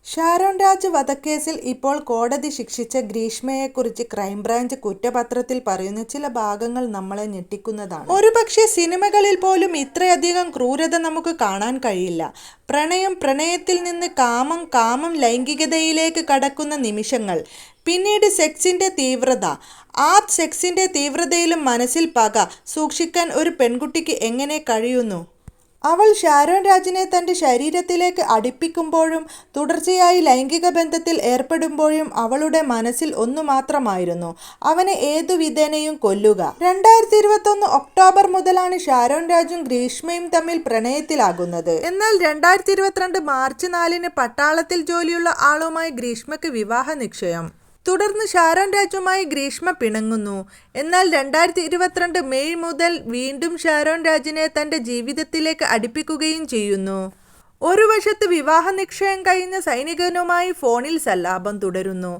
ഷാരോൺ രാജ് വധക്കേസിൽ ഇപ്പോൾ കോടതി ശിക്ഷിച്ച ഗ്രീഷ്മയെക്കുറിച്ച് ക്രൈംബ്രാഞ്ച് കുറ്റപത്രത്തിൽ പറയുന്ന ചില ഭാഗങ്ങൾ നമ്മളെ ഞെട്ടിക്കുന്നതാണ്. ഒരുപക്ഷെ സിനിമകളിൽ പോലും ഇത്രയധികം ക്രൂരത നമുക്ക് കാണാൻ കഴിയില്ല. പ്രണയത്തിൽ നിന്ന് കാമം ലൈംഗികതയിലേക്ക് കടക്കുന്ന നിമിഷങ്ങൾ, പിന്നീട് സെക്സിന്റെ തീവ്രത. ആ സെക്സിന്റെ തീവ്രതയിലും മനസ്സിൽ പക സൂക്ഷിക്കാൻ ഒരു പെൺകുട്ടിക്ക് എങ്ങനെ കഴിയുന്നു? അവൾ ഷാരോൺ രാജിനെ തൻ്റെ ശരീരത്തിലേക്ക് അടുപ്പിക്കുമ്പോഴും തുടർച്ചയായി ലൈംഗിക ബന്ധത്തിൽ ഏർപ്പെടുമ്പോഴും അവളുടെ മനസ്സിൽ ഒന്നു മാത്രമായിരുന്നു: അവനെ ഏതു വിധേനയും കൊല്ലുക. 2021 ഒക്ടോബർ മുതലാണ് ഷാരോൺ രാജും ഗ്രീഷ്മയും തമ്മിൽ പ്രണയത്തിലാകുന്നത്. എന്നാൽ 2022 മാർച്ച് 4-ന് പട്ടാളത്തിൽ ജോലിയുള്ള ആളുമായി ഗ്രീഷ്മയ്ക്ക് വിവാഹ നിശ്ചയം. തുടർന്ന് ഷാരോൺ രാജുമായി ഗ്രീഷ്മ പിണങ്ങുന്നു. എന്നാൽ 2022 മെയ് മുതൽ വീണ്ടും ഷാരോൺ രാജിനെ തൻ്റെ ജീവിതത്തിലേക്ക് അടുപ്പിക്കുകയും ചെയ്യുന്നു. ഒരു വശത്ത് വിവാഹ നിശ്ചയം കഴിഞ്ഞ സൈനികനുമായി ഫോണിൽ സല്ലാപം തുടരുന്നു.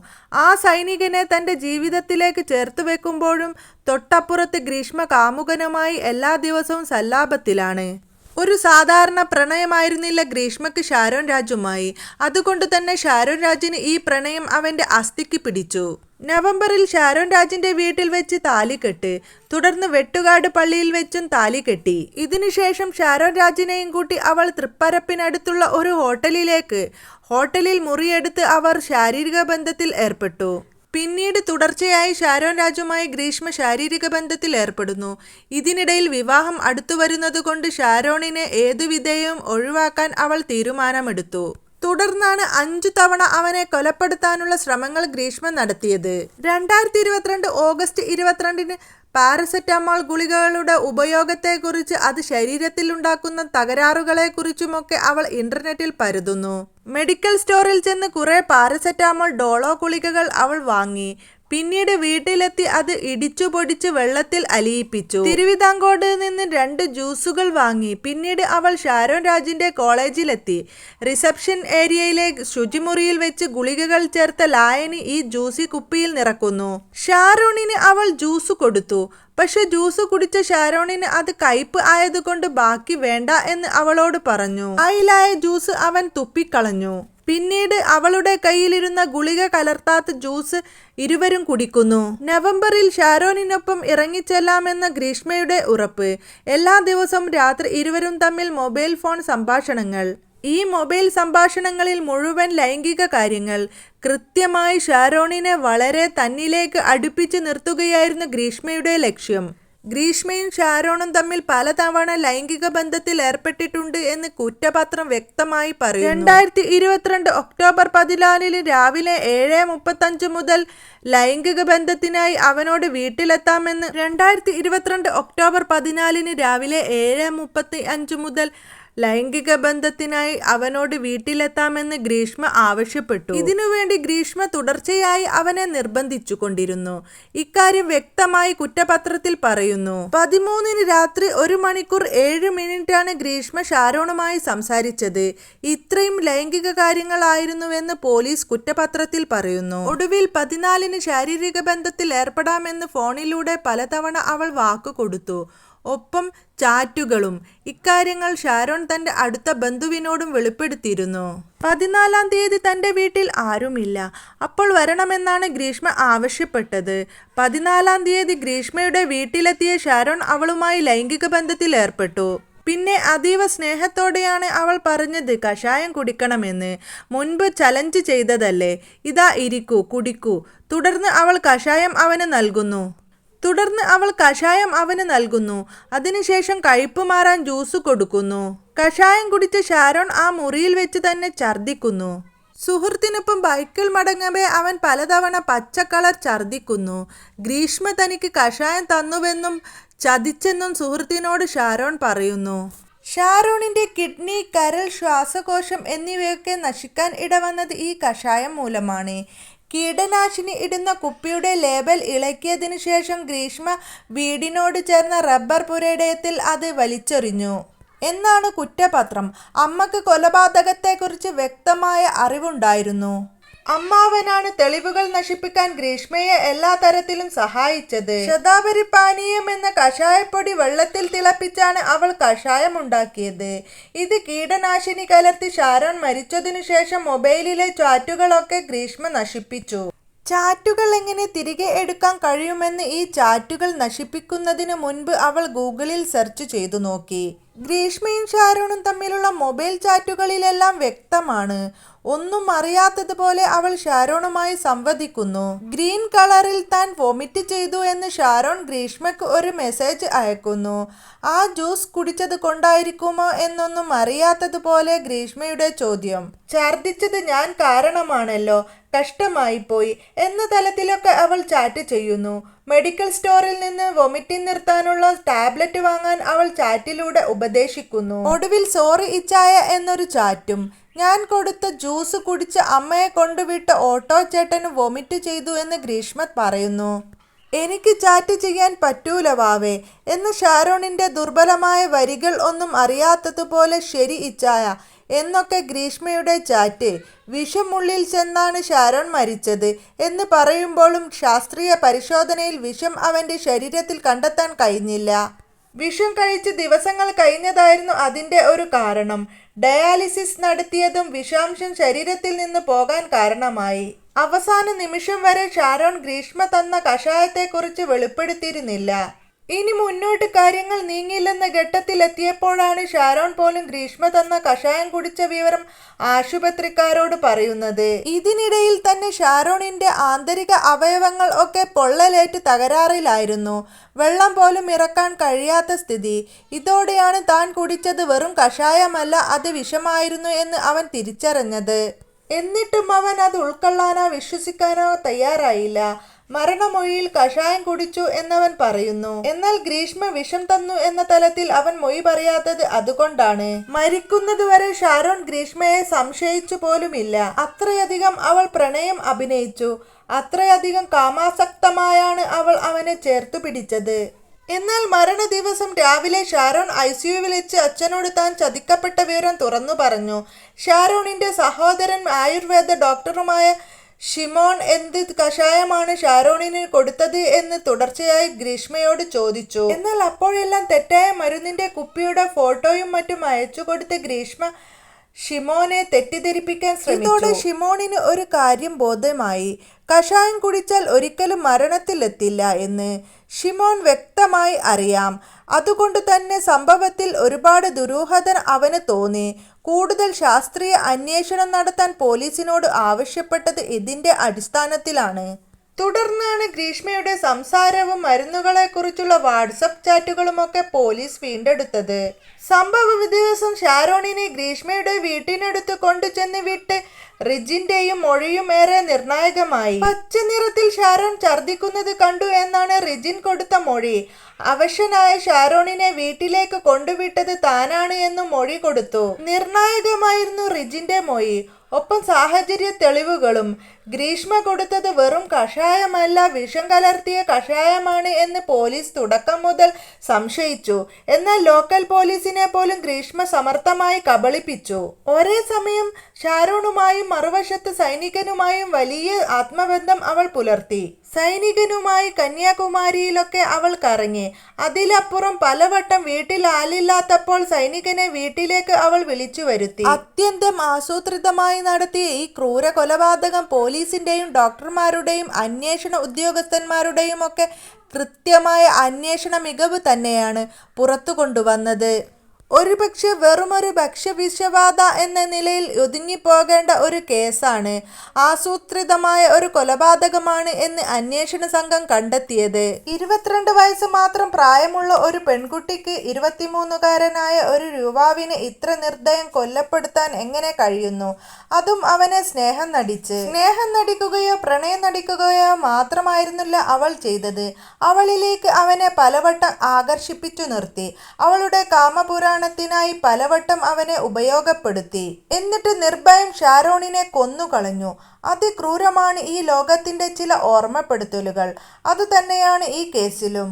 ആ സൈനികനെ തൻ്റെ ജീവിതത്തിലേക്ക് ചേർത്ത് വെക്കുമ്പോഴും തൊട്ടപ്പുറത്ത് ഗ്രീഷ്മ കാമുകനുമായി എല്ലാ ദിവസവും സല്ലാപത്തിലാണ്. ഒരു സാധാരണ പ്രണയമായിരുന്നില്ല ഗ്രീഷ്മയ്ക്ക് ഷാരോൺ രാജുമായി. അതുകൊണ്ട് തന്നെ ഷാരോൺ രാജിന് ഈ പ്രണയം അവൻ്റെ അസ്ഥിക്ക് പിടിച്ചു. നവംബറിൽ ഷാരോൺ രാജിന്റെ വീട്ടിൽ വെച്ച് താലികെട്ട്, തുടർന്ന് വെട്ടുകാട് പള്ളിയിൽ വെച്ചും താലി കെട്ടി. ഇതിനുശേഷം ഷാരോൺ രാജിനെയും കൂട്ടി അവൾ തൃപ്പരപ്പിനടുത്തുള്ള ഒരു ഹോട്ടലിൽ മുറിയെടുത്ത് അവർ ശാരീരിക ബന്ധത്തിൽ ഏർപ്പെട്ടു. പിന്നീട് തുടർച്ചയായി ഷാരോൺ രാജുമായി ഗ്രീഷ്മ ശാരീരിക ബന്ധത്തിൽ ഏർപ്പെടുന്നു. ഇതിനിടയിൽ വിവാഹം അടുത്തുവരുന്നതുകൊണ്ട് ഷാരോണിനെ ഏതുവിധേയവും ഒഴിവാക്കാൻ അവൾ തീരുമാനമെടുത്തു. തുടർന്നാണ് 5 തവണ അവനെ കൊലപ്പെടുത്താനുള്ള ശ്രമങ്ങൾ ഗ്രീഷ്മ നടത്തിയത്. 2022 ഓഗസ്റ്റ് 22-ന് പാരസെറ്റമോൾ ഗുളികകളുടെ ഉപയോഗത്തെക്കുറിച്ച്, അത് ശരീരത്തിലുണ്ടാക്കുന്ന തകരാറുകളെക്കുറിച്ചുമൊക്കെ അവൾ ഇന്റർനെറ്റിൽ പരതുന്നു. മെഡിക്കൽ സ്റ്റോറിൽ ചെന്ന് കുറെ പാരസെറ്റമോൾ ഡോളോ ഗുളികകൾ അവൾ വാങ്ങി. പിന്നീട് വീട്ടിലെത്തി അത് ഇടിച്ചു പൊടിച്ച് വെള്ളത്തിൽ അലിയിപ്പിച്ചു. തിരുവിതാംകോട് നിന്ന് 2 ജ്യൂസുകൾ വാങ്ങി. പിന്നീട് അവൾ ഷാരോൺ രാജിന്റെ കോളേജിലെത്തി. റിസപ്ഷൻ ഏരിയയിലെ ശുചിമുറിയിൽ വെച്ച് ഗുളികകൾ ചേർത്ത ലായനി ഈ ജ്യൂസി കുപ്പിയിൽ നിറക്കുന്നു. ഷാരോണിന് അവൾ ജ്യൂസ് കൊടുത്തു. പക്ഷെ ജ്യൂസ് കുടിച്ച ഷാരോണിന് അത് കയ്പ് ആയതുകൊണ്ട് ബാക്കി വേണ്ട എന്ന് അവളോട് പറഞ്ഞു. ആയിലായ ജ്യൂസ് അവൻ തുപ്പിക്കളഞ്ഞു. പിന്നീട് അവളുടെ കയ്യിലിരുന്ന ഗുളിക കലർത്താത്ത ജ്യൂസ് ഇരുവരും കുടിക്കുന്നു. നവംബറിൽ ഷാരോണിനൊപ്പം ഇറങ്ങിച്ചെല്ലാമെന്ന ഗ്രീഷ്മയുടെ ഉറപ്പ്. എല്ലാ ദിവസവും രാത്രി ഇരുവരും തമ്മിൽ മൊബൈൽ ഫോൺ സംഭാഷണങ്ങൾ. ഈ മൊബൈൽ സംഭാഷണങ്ങളിൽ മുഴുവൻ ലൈംഗിക കാര്യങ്ങൾ. കൃത്യമായി ഷാരോണിനെ വളരെ തന്നിലേക്ക് അടുപ്പിച്ച് നിർത്തുകയായിരുന്നു ഗ്രീഷ്മയുടെ ലക്ഷ്യം. ഗ്രീഷ്മയും ഷാരോണും തമ്മിൽ പലതവണ ലൈംഗിക ബന്ധത്തിൽ ഏർപ്പെട്ടിട്ടുണ്ട് എന്ന് കുറ്റപത്രം വ്യക്തമായി പറയുന്നു. 2022 ഒക്ടോബർ 14-ന് രാവിലെ 7:35 മുതൽ ലൈംഗിക ബന്ധത്തിനായി അവനോട് വീട്ടിലെത്താമെന്ന് 2022 ഒക്ടോബർ 14-ന് രാവിലെ 7:35 മുതൽ ലൈംഗിക ബന്ധത്തിനായി അവനോട് വീട്ടിലെത്താമെന്ന് ഗ്രീഷ്മ ആവശ്യപ്പെട്ടു. ഇതിനുവേണ്ടി ഗ്രീഷ്മ തുടർച്ചയായി അവനെ നിർബന്ധിച്ചു കൊണ്ടിരുന്നു. ഇക്കാര്യം വ്യക്തമായി കുറ്റപത്രത്തിൽ പറയുന്നു. 13-ന് രാത്രി 1 മണിക്കൂർ 7 മിനിറ്റാണ് ഗ്രീഷ്മ ഷാരോണുമായി സംസാരിച്ചത്. ഇത്രയും ലൈംഗിക കാര്യങ്ങളായിരുന്നുവെന്ന് പോലീസ് കുറ്റപത്രത്തിൽ പറയുന്നു. ഒടുവിൽ 14-ന് ശാരീരിക ബന്ധത്തിൽ ഏർപ്പെടാമെന്ന് ഫോണിലൂടെ പലതവണ അവൾ വാക്കു കൊടുത്തു. ഒപ്പം ചാറ്റുകളും. ഇക്കാര്യങ്ങൾ ഷാരോൺ തന്റെ അടുത്ത ബന്ധുവിനോടും വെളിപ്പെടുത്തിയിരുന്നു. 14-ാം തീയതി തന്റെ വീട്ടിൽ ആരുമില്ല. അപ്പോൾ വരണമെന്നാണ് ഗ്രീഷ്മ ആവശ്യപ്പെട്ടത്. 14-ാം തീയതി ഗ്രീഷ്മയുടെ വീട്ടിലെത്തിയ ഷാരോൺ അവളുമായി ലൈംഗിക ബന്ധത്തിൽ ഏർപ്പെട്ടു. പിന്നെ അതീവ സ്നേഹത്തോടെയാണ് അവൾ പറഞ്ഞത് കഷായം കുടിക്കണമെന്ന്. മുൻപ് ചലഞ്ച് ചെയ്തതല്ലേ, ഇതാ ഇരിക്കൂ, കുടിക്കൂ. തുടർന്ന് അവൾ കഷായം അവന് നൽകുന്നു. അതിനുശേഷം കയ്പ് മാറാൻ ജ്യൂസ് കൊടുക്കുന്നു. കഷായം കുടിച്ച ഷാരോൺ ആ മുറിയിൽ വെച്ച് തന്നെ ഛർദ്ദിക്കുന്നു. സുഹൃത്തിനൊപ്പം ബൈക്കിൽ മടങ്ങവേ അവൻ പലതവണ പച്ചക്കളർ ഛർദ്ദിക്കുന്നു. ഗ്രീഷ്മ തനിക്ക് കഷായം തന്നുവെന്നും ചതിച്ചെന്നും സുഹൃത്തിനോട് ഷാരോൺ പറയുന്നു. ഷാരോണിന്റെ കിഡ്നി, കരൾ, ശ്വാസകോശം എന്നിവയൊക്കെ നശിക്കാൻ ഇടവന്നത് ഈ കഷായം മൂലമാണ്. കീടനാശിനി ഇടുന്ന കുപ്പിയുടെ ലേബൽ ഇളക്കിയതിനു ശേഷം ഗ്രീഷ്മ വീടിനോട് ചേർന്ന റബ്ബർ പുരയിടത്തിൽ അത് വലിച്ചെറിഞ്ഞു എന്നാണ് കുറ്റപത്രം. അമ്മക്ക് കൊലപാതകത്തെക്കുറിച്ച് വ്യക്തമായ അറിവുണ്ടായിരുന്നു. അമ്മാവനാണ് തെളിവുകൾ നശിപ്പിക്കാൻ ഗ്രീഷ്മയെ എല്ലാ തരത്തിലും സഹായിച്ചത്. ശതാവരി പാനീയം എന്ന കഷായപ്പൊടി വെള്ളത്തിൽ തിളപ്പിച്ചാണ് അവൾ കഷായം ഉണ്ടാക്കിയത്. ഇത് കീടനാശിനി കലർത്തി ഷാരോൺ മരിച്ചതിനു ശേഷം മൊബൈലിലെ ചാറ്റുകളൊക്കെ ഗ്രീഷ്മ നശിപ്പിച്ചു. ചാറ്റുകൾ എങ്ങനെ തിരികെ എടുക്കാൻ കഴിയുമെന്ന് ഈ ചാറ്റുകൾ നശിപ്പിക്കുന്നതിന് മുൻപ് അവൾ ഗൂഗിളിൽ സെർച്ച് ചെയ്തു നോക്കി. ഗ്രീഷ്മയും ഷാരോണും തമ്മിലുള്ള മൊബൈൽ ചാറ്റുകളിലെല്ലാം വ്യക്തമാണ്. ഒന്നും അറിയാത്തതുപോലെ അവൾ ഷാരോണുമായി സംവദിക്കുന്നു. ഗ്രീൻ കളറിൽ താൻ വൊമിറ്റ് ചെയ്തു എന്ന് ഷാരോൺ ഗ്രീഷ്മയ്ക്ക് ഒരു മെസ്സേജ് അയക്കുന്നു. ആ ജ്യൂസ് കുടിച്ചത് കൊണ്ടായിരിക്കുമോ എന്നൊന്നും അറിയാത്തതുപോലെ ഗ്രീഷ്മയുടെ ചോദ്യം. ഛർദിച്ചത് ഞാൻ കാരണമാണല്ലോ, കഷ്ടമായിപ്പോയി എന്ന തലത്തിലൊക്കെ അവൾ ചാറ്റ് ചെയ്യുന്നു. മെഡിക്കൽ സ്റ്റോറിൽ നിന്ന് വൊമിറ്റിംഗ് നിർത്താനുള്ള ടാബ്ലറ്റ് വാങ്ങാൻ അവൾ ചാറ്റിലൂടെ ഉപദേശിക്കുന്നു. ഒടുവിൽ സോറി ഇച്ചായ എന്നൊരു ചാറ്റും. ഞാൻ കൊടുത്ത ജ്യൂസ് കുടിച്ച് അമ്മയെ കൊണ്ടുവിട്ട ഓട്ടോ ചേട്ടന് വൊമിറ്റ് ചെയ്തു എന്ന് ഗ്രീഷ്മ പറയുന്നു. എനിക്ക് ചാറ്റ് ചെയ്യാൻ പറ്റൂല വാവേ എന്ന് ഷാരോണിന്റെ ദുർബലമായ വരികൾ ഒന്നും അറിയാത്തതുപോലെ ശരി ഇച്ചായ എന്നൊക്കെ ഗ്രീഷ്മയുടെ ചാറ്റ്. വിഷമുള്ളിൽ ചെന്നാണ് ഷാരോൺ മരിച്ചത് എന്ന് പറയുമ്പോഴും ശാസ്ത്രീയ പരിശോധനയിൽ വിഷം അവന്റെ ശരീരത്തിൽ കണ്ടെത്താൻ കഴിഞ്ഞില്ല. വിഷം കഴിച്ച് ദിവസങ്ങൾ കഴിഞ്ഞതായിരുന്നു അതിന്റെ ഒരു കാരണം. ഡയാലിസിസ് നടത്തിയതും വിഷാംശം ശരീരത്തിൽ നിന്ന് പോകാൻ കാരണമായി. അവസാന നിമിഷം വരെ ഷാരോൺ ഗ്രീഷ്മ തന്ന കഷായത്തെക്കുറിച്ച് വെളിപ്പെടുത്തിയിരുന്നില്ല. ഇനി മുന്നോട്ട് കാര്യങ്ങൾ നീങ്ങില്ലെന്ന ഘട്ടത്തിലെത്തിയപ്പോഴാണ് ഷാരോൺ പോലും ഗ്രീഷ്മ തന്ന കഷായം കുടിച്ച വിവരം ആശുപത്രിക്കാരോട് പറയുന്നത്. ഇതിനിടയിൽ തന്നെ ഷാരോണിന്റെ ആന്തരിക അവയവങ്ങൾ ഒക്കെ പൊള്ളലേറ്റ് തകരാറിലായിരുന്നു. വെള്ളം പോലും ഇറക്കാൻ കഴിയാത്ത സ്ഥിതി. ഇതോടെയാണ് താൻ കുടിച്ചത് വെറും കഷായമല്ല, അത് വിഷമായിരുന്നു എന്ന് അവൻ തിരിച്ചറിഞ്ഞത്. എന്നിട്ടും അവൻ അത് ഉൾക്കൊള്ളാനോ വിശ്വസിക്കാനോ തയ്യാറായില്ല. മരണമൊഴിയിൽ കഷായം കുടിച്ചു എന്നവൻ പറയുന്നു. എന്നാൽ ഗ്രീഷ്മ വിഷം തന്നു എന്ന തലത്തിൽ അവൻ മൊഴി പറയാത്തത് അതുകൊണ്ടാണ്. മരിക്കുന്നതുവരെ ഷാരോൺ ഗ്രീഷ്മയെ സംശയിച്ചു പോലുമില്ല. അത്രയധികം അവൾ പ്രണയം അഭിനയിച്ചു. അത്രയധികം കാമാസക്തമായാണ് അവൾ അവനെ ചേർത്തു പിടിച്ചത്. എന്നാൽ മരണ ദിവസം രാവിലെ ഷാരോൺ ICUവിൽ വെച്ച് അച്ഛനോട് താൻ ചതിക്കപ്പെട്ട വിവരം തുറന്നു പറഞ്ഞു. ഷാരോണിന്റെ സഹോദരൻ ആയുർവേദ ഡോക്ടറുമായ ഷിമോൺ എന്ത് കഷായമാണ് ഷാരോണിന് കൊടുത്തത് എന്ന് തുടർച്ചയായി ഗ്രീഷ്മയോട് ചോദിച്ചു. എന്നാൽ അപ്പോഴെല്ലാം തെറ്റായ മരുന്നിന്റെ കുപ്പിയുടെ ഫോട്ടോയും മറ്റും അയച്ചു കൊടുത്ത് ഗ്രീഷ്മ ഷിമോനെ തെറ്റിദ്ധരിപ്പിക്കാൻ ശ്രമിച്ചു. ഇതോടെ ഷിമോണിന് ഒരു കാര്യം ബോധ്യമായി. കഷായം കുടിച്ചാൽ ഒരിക്കലും മരണത്തിലെത്തില്ല എന്ന് ഷിമോൻ വ്യക്തമായി അറിയാം. അതുകൊണ്ട് തന്നെ സംഭവത്തിൽ ഒരുപാട് ദുരൂഹത അവന് തോന്നി. കൂടുതൽ ശാസ്ത്രീയ അന്വേഷണം നടത്താൻ പോലീസിനോട് ആവശ്യപ്പെട്ടത് ഇതിന്റെ അടിസ്ഥാനത്തിലാണ്. തുടർന്നാണ് ഗ്രീഷ്മയുടെ സംസാരവും മരുന്നുകളെക്കുറിച്ചുള്ള വാട്സപ്പ് ചാറ്റുകളുമൊക്കെ പോലീസ് വീണ്ടെടുത്തത്. സംഭവ ദിവസം ഷാരോണിനെ ഗ്രീഷ്മയുടെ വീട്ടിനടുത്ത് കൊണ്ടുചെന്ന് വിട്ട് റിജിന്റെയും മൊഴിയും ഏറെ നിർണായകമായി. പച്ച നിറത്തിൽ ഷാരോൺ ഛർദിക്കുന്നത് കണ്ടു എന്നാണ് റിജിൻ കൊടുത്ത മൊഴി. അവശനായ ഷാരോണിനെ വീട്ടിലേക്ക് കൊണ്ടുവിട്ടത് താനാണ് എന്നും മൊഴി കൊടുത്തു. നിർണായകമായിരുന്നു റിജിന്റെ മൊഴി. ഒപ്പം സാഹചര്യ തെളിവുകളും. ഗ്രീഷ്മ കൊടുത്തത് വെറും കഷായമല്ല, വിഷം കലർത്തിയ കഷായമാണ് എന്ന് പോലീസ് തുടക്കം മുതൽ സംശയിച്ചു. എന്നാൽ ലോക്കൽ പോലീസിനെ പോലും ഗ്രീഷ്മ സമർത്ഥമായി കബളിപ്പിച്ചു. ഒരേ സമയം ഷാരോണുമായും മറുവശത്ത് സൈനികനുമായും വലിയ ആത്മബന്ധം അവൾ പുലർത്തി. സൈനികനുമായി കന്യാകുമാരിയിലൊക്കെ അവൾ കറങ്ങി. അതിലപ്പുറം പലവട്ടം വീട്ടിൽ ആളില്ലാത്തപ്പോൾ സൈനികനെ വീട്ടിലേക്ക് അവൾ വിളിച്ചു വരുത്തി. അത്യന്തം ആസൂത്രിതമായി നടത്തിയ ഈ ക്രൂര കൊലപാതകം പോലീസിന്റെയും ഡോക്ടർമാരുടെയും അന്വേഷണ ഉദ്യോഗസ്ഥന്മാരുടെയും ഒക്കെ കൃത്യമായ അന്വേഷണ മികവ് തന്നെയാണ് പുറത്തു കൊണ്ടുവന്നത്. ഒരുപക്ഷെ വെറുമൊരു ഭക്ഷ്യവിഷബാധ എന്ന നിലയിൽ ഒതുങ്ങിപ്പോകേണ്ട ഒരു കേസാണ്. ആസൂത്രിതമായ ഒരു കൊലപാതകമാണ് എന്ന് അന്വേഷണ സംഘം കണ്ടെത്തിയത്. 22 വയസ്സ് മാത്രം പ്രായമുള്ള ഒരു പെൺകുട്ടിക്ക് 23കാരനായ ഒരു യുവാവിനെ ഇത്ര നിർദ്ദയം കൊല്ലപ്പെടുത്താൻ എങ്ങനെ കഴിയുന്നു? അതും അവനെ സ്നേഹം നടിച്ച്. സ്നേഹം നടിക്കുകയോ പ്രണയം നടിക്കുകയോ മാത്രമായിരുന്നില്ല അവൾ ചെയ്തത്. അവളിലേക്ക് അവനെ പലവട്ടം ആകർഷിപ്പിച്ചു നിർത്തി. അവളുടെ കാമപുരാണ ത്തിനായി പലവട്ടം അവനെ ഉപയോഗപ്പെടുത്തി. എന്നിട്ട് നിർഭയം ഷാരോണിനെ കൊന്നുകളഞ്ഞു. അതിക്രൂരമാണ് ഈ ലോകത്തിന്റെ ചില ഓർമ്മപ്പെടുത്തലുകൾ. അതുതന്നെയാണ് ഈ കേസിലും.